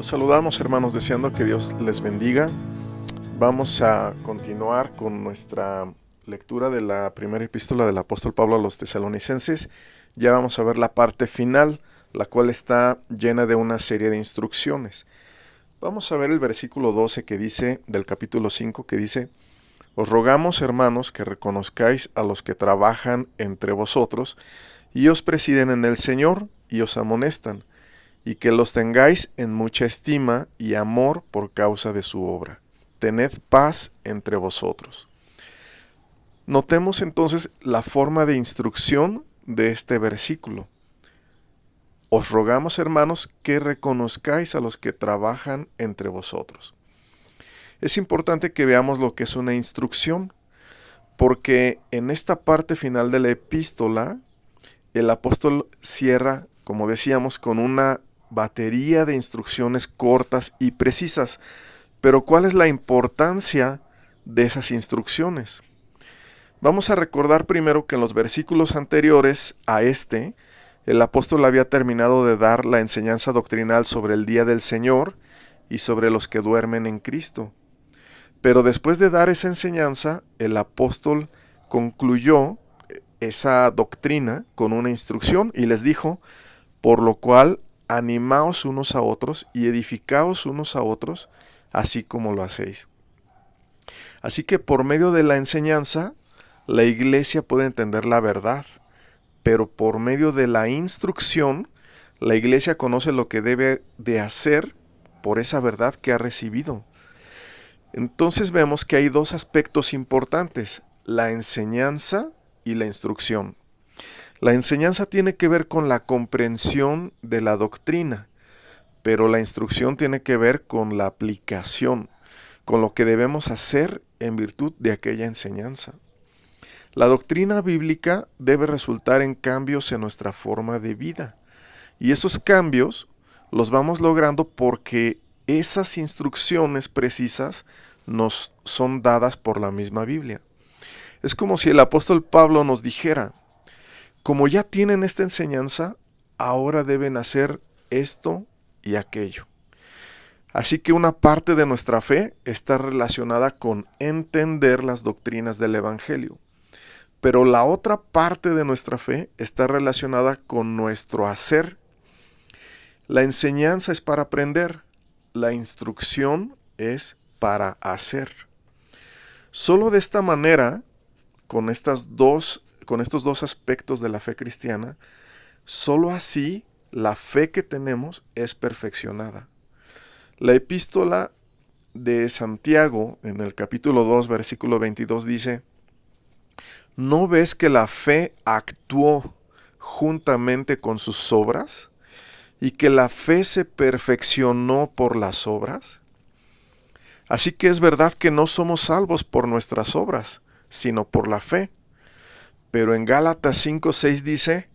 Los saludamos, hermanos, deseando que Dios les bendiga. Vamos a continuar con nuestra lectura de la primera epístola del apóstol Pablo a los tesalonicenses. Ya vamos a ver la parte final, la cual está llena de una serie de instrucciones. Vamos a ver el versículo 12 que dice, del capítulo 5, que dice: Os rogamos, hermanos, que reconozcáis a los que trabajan entre vosotros y os presiden en el Señor y os amonestan, y que los tengáis en mucha estima y amor por causa de su obra. Tened paz entre vosotros. Notemos entonces la forma de instrucción de este versículo. Os rogamos, hermanos, que reconozcáis a los que trabajan entre vosotros. Es importante que veamos lo que es una instrucción, porque en esta parte final de la epístola, el apóstol cierra, como decíamos, con una batería de instrucciones cortas y precisas. Pero ¿cuál es la importancia de esas instrucciones? Vamos a recordar primero que en los versículos anteriores a este, el apóstol había terminado de dar la enseñanza doctrinal sobre el día del Señor y sobre los que duermen en Cristo. Pero después de dar esa enseñanza, el apóstol concluyó esa doctrina con una instrucción y les dijo: por lo cual, animaos unos a otros y edificaos unos a otros, así como lo hacéis. Así que por medio de la enseñanza, la iglesia puede entender la verdad, pero por medio de la instrucción, la iglesia conoce lo que debe de hacer por esa verdad que ha recibido. Entonces vemos que hay dos aspectos importantes: la enseñanza y la instrucción. La enseñanza tiene que ver con la comprensión de la doctrina, pero la instrucción tiene que ver con la aplicación, con lo que debemos hacer en virtud de aquella enseñanza. La doctrina bíblica debe resultar en cambios en nuestra forma de vida, y esos cambios los vamos logrando porque esas instrucciones precisas nos son dadas por la misma Biblia. Es como si el apóstol Pablo nos dijera: como ya tienen esta enseñanza, ahora deben hacer esto y aquello. Así que una parte de nuestra fe está relacionada con entender las doctrinas del Evangelio, pero la otra parte de nuestra fe está relacionada con nuestro hacer. La enseñanza es para aprender, la instrucción es para hacer. Solo de esta manera, con estos dos aspectos de la fe cristiana, solo así la fe que tenemos es perfeccionada. La epístola de Santiago, en el capítulo 2, versículo 22, dice: ¿No ves que la fe actuó juntamente con sus obras y que la fe se perfeccionó por las obras? Así que es verdad que no somos salvos por nuestras obras, sino por la fe. Pero en Gálatas 5:6 dice: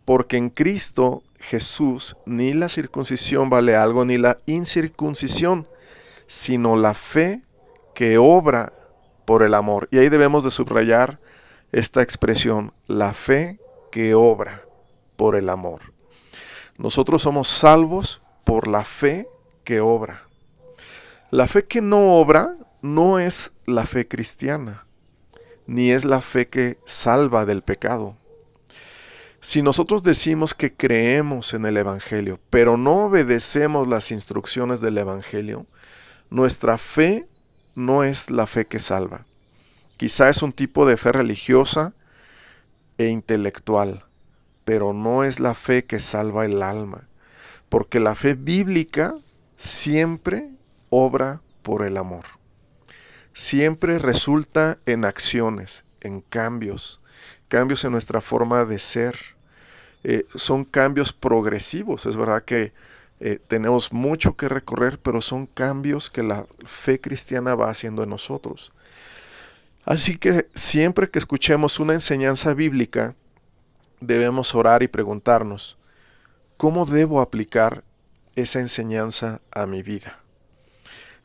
porque en Cristo Jesús ni la circuncisión vale algo ni la incircuncisión, sino la fe que obra por el amor. Y ahí debemos de subrayar esta expresión: la fe que obra por el amor. Nosotros somos salvos por la fe que obra. La fe que no obra no es la fe cristiana, ni es la fe que salva del pecado. Si nosotros decimos que creemos en el Evangelio, pero no obedecemos las instrucciones del Evangelio, nuestra fe no es la fe que salva. Quizá es un tipo de fe religiosa e intelectual, pero no es la fe que salva el alma, porque la fe bíblica siempre obra por el amor. Siempre resulta en acciones, en cambios en nuestra forma de ser. Son cambios progresivos. Es verdad que tenemos mucho que recorrer, pero son cambios que la fe cristiana va haciendo en nosotros. Así que siempre que escuchemos una enseñanza bíblica, debemos orar y preguntarnos: ¿cómo debo aplicar esa enseñanza a mi vida?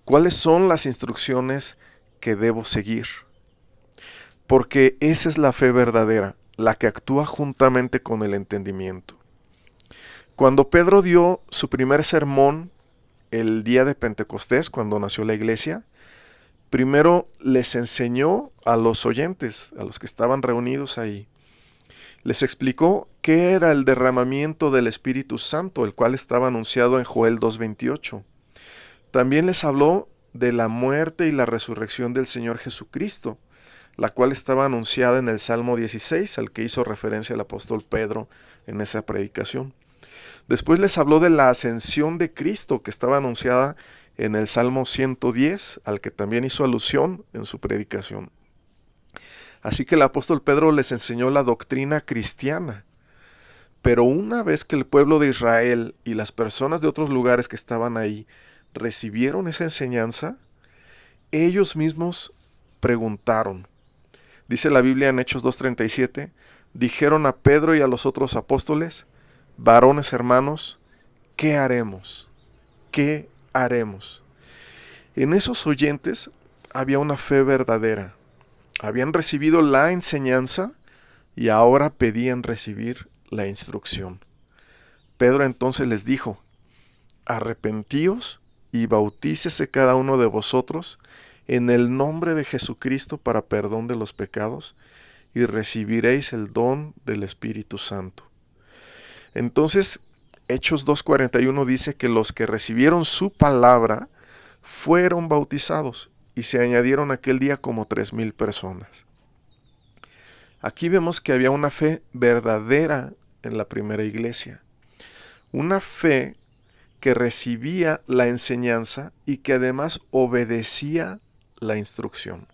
¿Cuáles son las instrucciones que debo seguir? Porque esa es la fe verdadera, la que actúa juntamente con el entendimiento. Cuando Pedro dio su primer sermón el día de Pentecostés, cuando nació la iglesia, primero les enseñó a los oyentes, a los que estaban reunidos ahí. Les explicó qué era el derramamiento del Espíritu Santo, el cual estaba anunciado en Joel 2:28. También les habló de la muerte y la resurrección del Señor Jesucristo, la cual estaba anunciada en el Salmo 16, al que hizo referencia el apóstol Pedro en esa predicación. Después les habló de la ascensión de Cristo, que estaba anunciada en el Salmo 110, al que también hizo alusión en su predicación. Así que el apóstol Pedro les enseñó la doctrina cristiana. Pero una vez que el pueblo de Israel y las personas de otros lugares que estaban ahí recibieron esa enseñanza, ellos mismos preguntaron. Dice la Biblia en Hechos 2:37, dijeron a Pedro y a los otros apóstoles, varones hermanos, ¿qué haremos? ¿Qué haremos? En esos oyentes había una fe verdadera. Habían recibido la enseñanza y ahora pedían recibir la instrucción. Pedro entonces les dijo, arrepentíos y bautícese cada uno de vosotros en el nombre de Jesucristo para perdón de los pecados y recibiréis el don del Espíritu Santo. Entonces, Hechos 2:41 dice que los que recibieron su palabra fueron bautizados y se añadieron aquel día como 3,000 personas. Aquí vemos que había una fe verdadera en la primera iglesia. Una fe que recibía la enseñanza y que además obedecía la instrucción.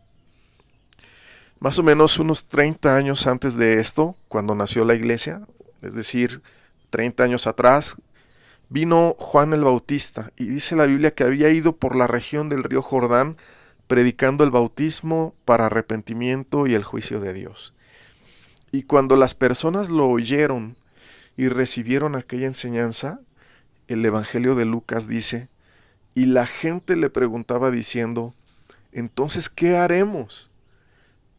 Más o menos unos 30 años antes de esto, cuando nació la iglesia, es decir, 30 años atrás, vino Juan el Bautista y dice la Biblia que había ido por la región del río Jordán predicando el bautismo para arrepentimiento y el juicio de Dios. Y cuando las personas lo oyeron y recibieron aquella enseñanza, el Evangelio de Lucas dice, y la gente le preguntaba diciendo, entonces, ¿qué haremos?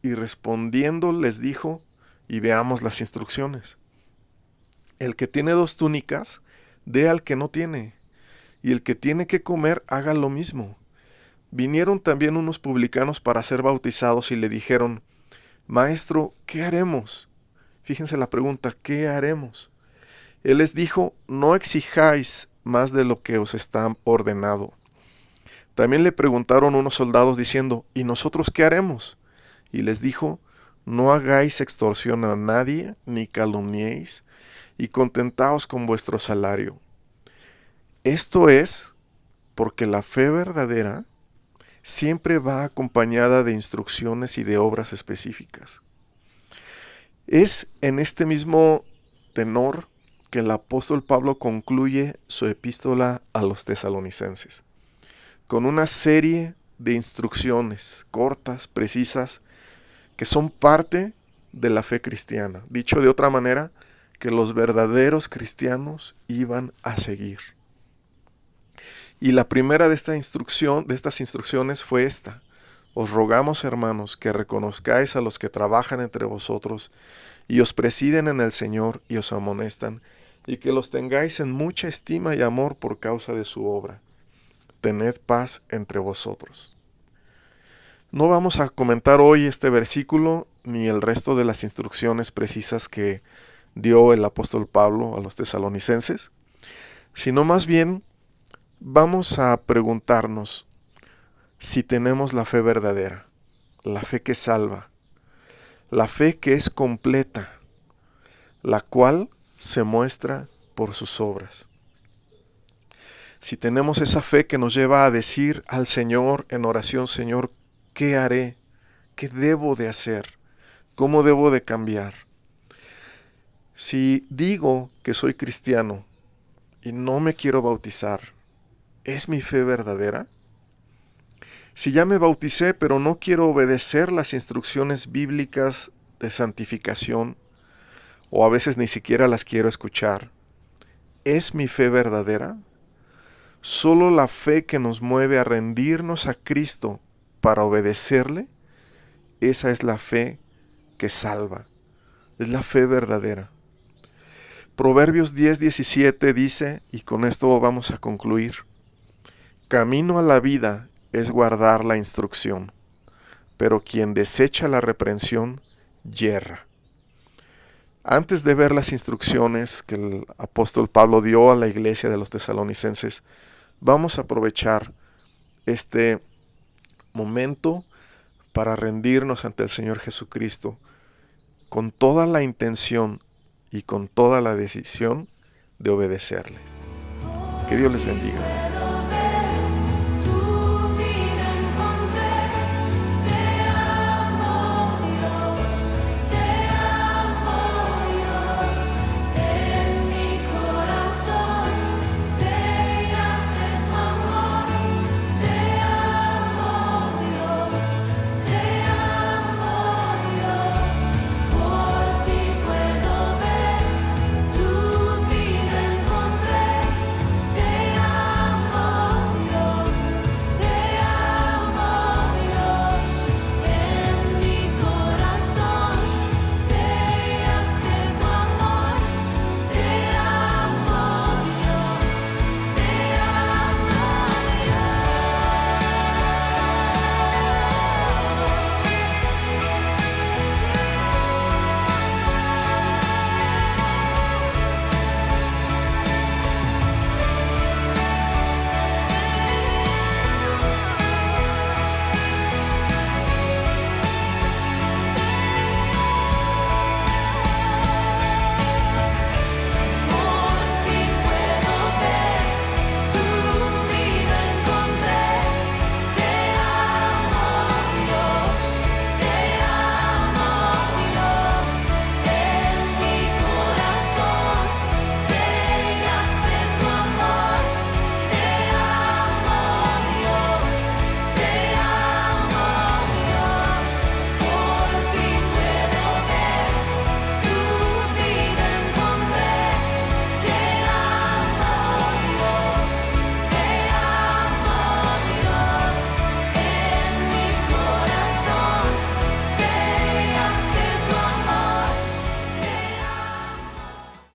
Y respondiendo les dijo, y veamos las instrucciones. El que tiene 2 túnicas, dé al que no tiene, y el que tiene que comer, haga lo mismo. Vinieron también unos publicanos para ser bautizados y le dijeron, Maestro, ¿qué haremos? Fíjense la pregunta, ¿qué haremos? Él les dijo, no exijáis más de lo que os está ordenado. También le preguntaron unos soldados diciendo, ¿y nosotros qué haremos? Y les dijo, no hagáis extorsión a nadie, ni calumniéis, y contentaos con vuestro salario. Esto es porque la fe verdadera siempre va acompañada de instrucciones y de obras específicas. Es en este mismo tenor que el apóstol Pablo concluye su epístola a los tesalonicenses, con una serie de instrucciones cortas, precisas, que son parte de la fe cristiana. Dicho de otra manera, que los verdaderos cristianos iban a seguir. Y la primera de estas instrucciones fue esta. Os rogamos, hermanos, que reconozcáis a los que trabajan entre vosotros y os presiden en el Señor y os amonestan, y que los tengáis en mucha estima y amor por causa de su obra. Tened paz entre vosotros. No vamos a comentar hoy este versículo ni el resto de las instrucciones precisas que dio el apóstol Pablo a los tesalonicenses, sino más bien vamos a preguntarnos si tenemos la fe verdadera, la fe que salva, la fe que es completa, la cual se muestra por sus obras. Si tenemos esa fe que nos lleva a decir al Señor en oración, Señor, ¿qué haré? ¿Qué debo de hacer? ¿Cómo debo de cambiar? Si digo que soy cristiano y no me quiero bautizar, ¿es mi fe verdadera? Si ya me bauticé pero no quiero obedecer las instrucciones bíblicas de santificación, o a veces ni siquiera las quiero escuchar, ¿es mi fe verdadera? Solo la fe que nos mueve a rendirnos a Cristo para obedecerle, esa es la fe que salva, es la fe verdadera. Proverbios 10:17 dice, y con esto vamos a concluir, Camino a la vida es guardar la instrucción, pero quien desecha la reprensión yerra. Antes de ver las instrucciones que el apóstol Pablo dio a la iglesia de los tesalonicenses, vamos a aprovechar este momento para rendirnos ante el Señor Jesucristo con toda la intención y con toda la decisión de obedecerles. Que Dios les bendiga.